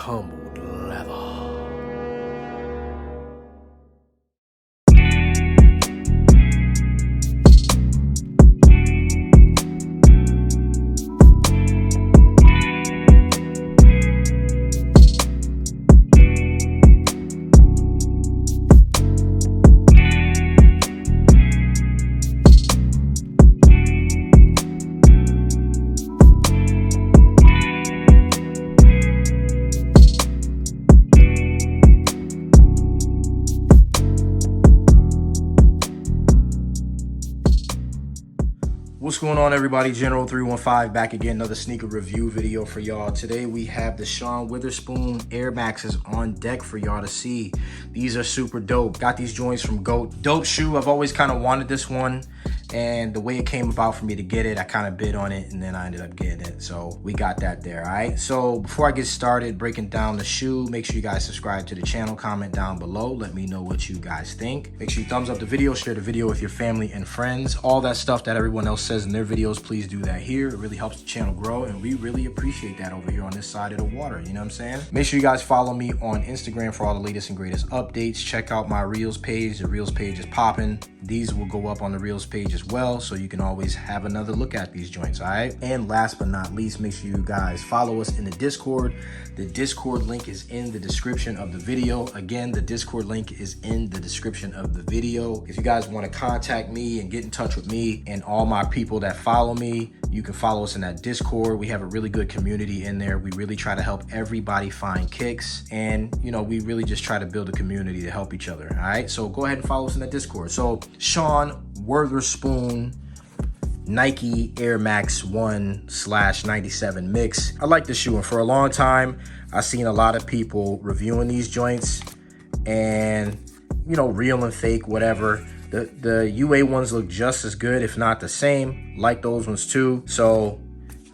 tumbled leather. What's going on, everybody? General 315 back again, another sneaker review video for y'all. Today we have the Sean Wotherspoon Air Maxes on deck for y'all to see. These are super dope. Got these joints from GOAT. Dope shoe. I've always kind of wanted this one, and the way it came about for me to get it, I kind of bid on it and then I ended up getting it. So we got that there. All right, so before I get started breaking down the shoe, make sure you guys subscribe to the channel, comment down below, let me know what you guys think. Make sure you thumbs up the video, share the video with your family and friends, all that stuff that everyone else says in their videos. Please do that here. It really helps the channel grow, and we really appreciate that over here on this side of the water. You know what I'm saying? Make sure you guys follow me on Instagram for all the latest and greatest updates. Check out my Reels page. The Reels page is popping. These will go up on the Reels page as well, so you can always have another look at these joints. All right, and last but not least, make sure you guys follow us in the Discord. The Discord link is in the description of the video. Again, the Discord link is in the description of the video. If you guys want to contact me and get in touch with me and all my people that follow me, you can follow us in that Discord. We have a really good community in there. We really try to help everybody find kicks, and you know, we really just try to build a community to help each other. All right, so go ahead and follow us in that Discord. So Sean Wotherspoon Nike Air Max 1/97 mix. I like this shoe, and for a long time I've seen a lot of people reviewing these joints and, you know, real and fake, whatever. The UA ones look just as good, if not the same. Like those ones too. So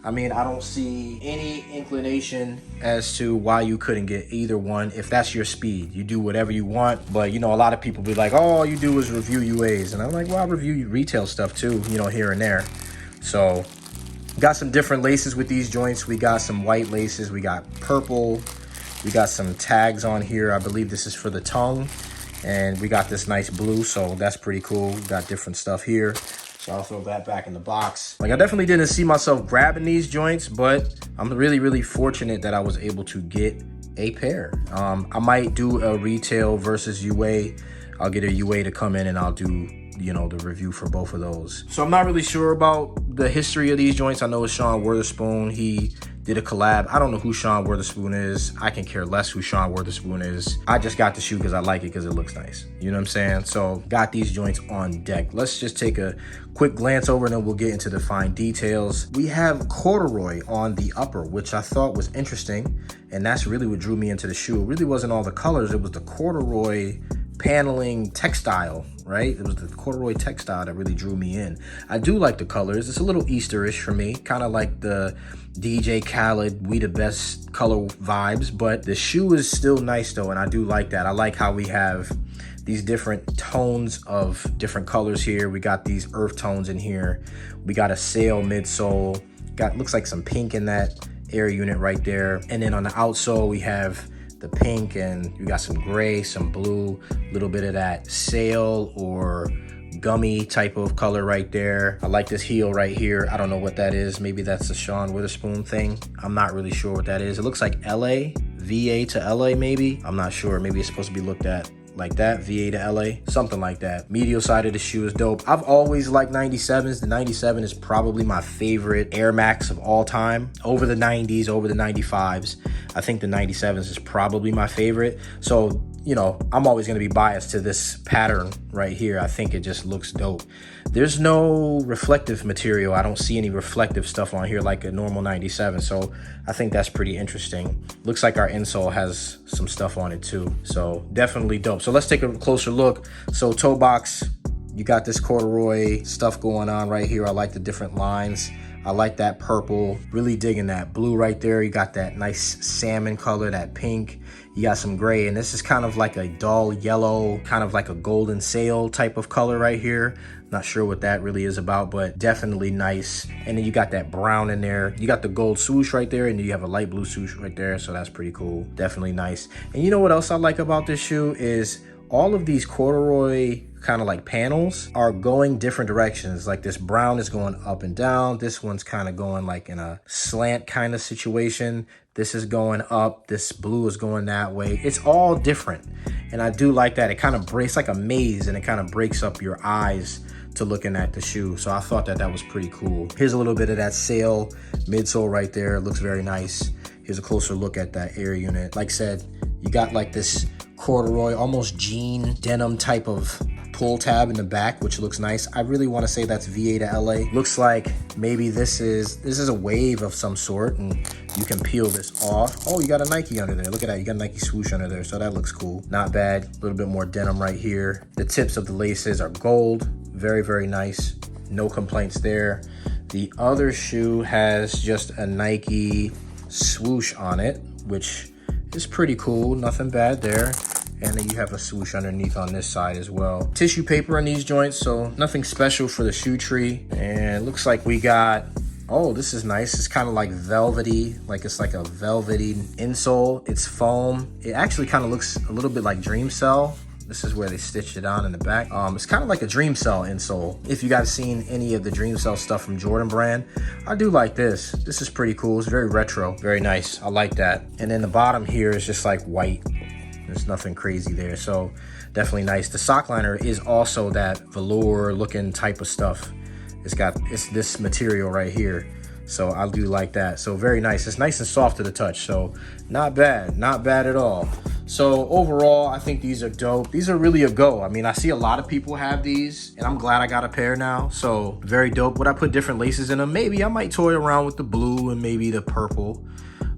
I mean, I don't see any inclination as to why you couldn't get either one. If that's your speed, you do whatever you want. But you know, a lot of people be like, oh, all you do is review UAs. And I'm like, well, I review retail stuff too, you know, here and there. So got some different laces with these joints. We got some white laces, we got purple, we got some tags on here. I believe this is for the tongue. And we got this nice blue, so that's pretty cool. We got different stuff here. So I'll throw that back in the box. Like, I definitely didn't see myself grabbing these joints, but I'm really fortunate that I was able to get a pair. I might do a retail versus UA. I'll get a UA to come in and I'll do, you know, the review for both of those. So I'm not really sure about the history of these joints. I know it's Sean Wotherspoon. He did a collab. I don't know who Sean Wotherspoon is. I can care less who Sean Wotherspoon is. I just got the shoe because I like it, because it looks nice. You know what I'm saying? So got these joints on deck. Let's just take a quick glance over and then we'll get into the fine details. We have corduroy on the upper, which I thought was interesting. And that's really what drew me into the shoe. It really wasn't all the colors. It was the corduroy paneling textile, right? It was the corduroy textile that really drew me in. I do like the colors. It's a little Easterish for me, kind of like the DJ Khaled We the Best color vibes, but the shoe is still nice though, and I do like that. I like how we have these different tones of different colors here. We got these earth tones in here. We got a sail midsole. Looks like some pink in that air unit right there. And then on the outsole, we have the pink, and you got some gray, some blue, a little bit of that sail or gummy type of color right there. I like this heel right here. I don't know what that is. Maybe that's the Sean Wotherspoon thing. I'm not really sure what that is. It looks like LA, VA to LA maybe. I'm not sure. Maybe it's supposed to be looked at like that, VA to LA, something like that. Medial side of the shoe is dope. I've always liked 97s. The 97 is probably my favorite Air Max of all time. Over the 90s, over the 95s. I think the 97s is probably my favorite. So, you know, I'm always going to be biased to this pattern right here. I think it just looks dope. There's no reflective material. I don't see any reflective stuff on here like a normal 97. So I think that's pretty interesting. Looks like our insole has some stuff on it too. So definitely dope. So let's take a closer look. So toe box, you got this corduroy stuff going on right here. I like the different lines. I like that purple, really digging that blue right there. You got that nice salmon color, that pink. You got some gray, and this is kind of like a dull yellow, kind of like a golden sail type of color right here. Not sure what that really is about, but definitely nice. And then you got that brown in there. You got the gold swoosh right there, and then you have a light blue swoosh right there, so that's pretty cool. Definitely nice. And you know what else I like about this shoe is all of these corduroy kind of like panels are going different directions. Like this brown is going up and down. This one's kind of going like in a slant kind of situation. This is going up. This blue is going that way. It's all different. And I do like that. It kind of breaks like a maze, and it kind of breaks up your eyes to looking at the shoe. So I thought that was pretty cool. Here's a little bit of that sail midsole right there. It looks very nice. Here's a closer look at that air unit. Like I said, you got like this corduroy, almost jean denim type of pull tab in the back, which looks nice. I really want to say that's VA to LA. Looks like maybe this is a wave of some sort, and you can peel this off. Oh, you got a Nike under there. Look at that. You got a Nike swoosh under there, so that looks cool. Not bad. A little bit more denim right here. The tips of the laces are gold. Very, very nice. No complaints there. The other shoe has just a Nike swoosh on it, which is pretty cool. Nothing bad there. And then you have a swoosh underneath on this side as well. Tissue paper on these joints, so nothing special for the shoe tree. And it looks like we got, oh, this is nice. It's kind of like velvety, like it's like a velvety insole. It's foam. It actually kind of looks a little bit like Dream Cell. This is where they stitched it on in the back. It's kind of like a Dream Cell insole. If you guys seen any of the Dream Cell stuff from Jordan brand, I do like this. This is pretty cool. It's very retro, very nice. I like that. And then the bottom here is just like white. There's nothing crazy there, so definitely nice. The sock liner is also that velour looking type of stuff. It's this material right here, so I do like that. So very nice. It's nice and soft to the touch, so not bad at all. So overall, I think these are dope. These are really a go. I mean, I see a lot of people have these, and I'm glad I got a pair now. So very dope. Would I put different laces in them? Maybe. I might toy around with the blue and maybe the purple.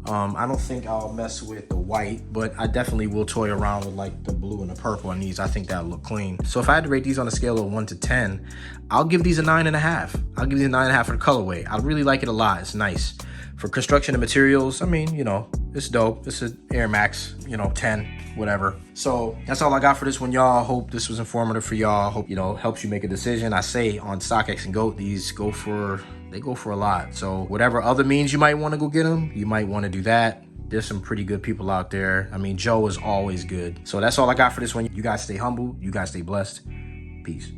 I don't think I'll mess with the white, but I definitely will toy around with like the blue and the purple on these. I think that'll look clean. So if I had to rate these on a scale of 1 to 10, I'll give these a 9.5. I'll give these a 9.5 for the colorway. I really like it a lot. It's nice. For construction and materials, I mean, you know, it's dope. It's an Air Max, you know, 10, whatever. So that's all I got for this one, y'all. Hope this was informative for y'all. Hope, you know, helps you make a decision. I say on StockX and GOAT, these go for a lot. So whatever other means you might want to go get them, you might want to do that. There's some pretty good people out there. I mean, Joe is always good. So that's all I got for this one. You guys stay humble. You guys stay blessed. Peace.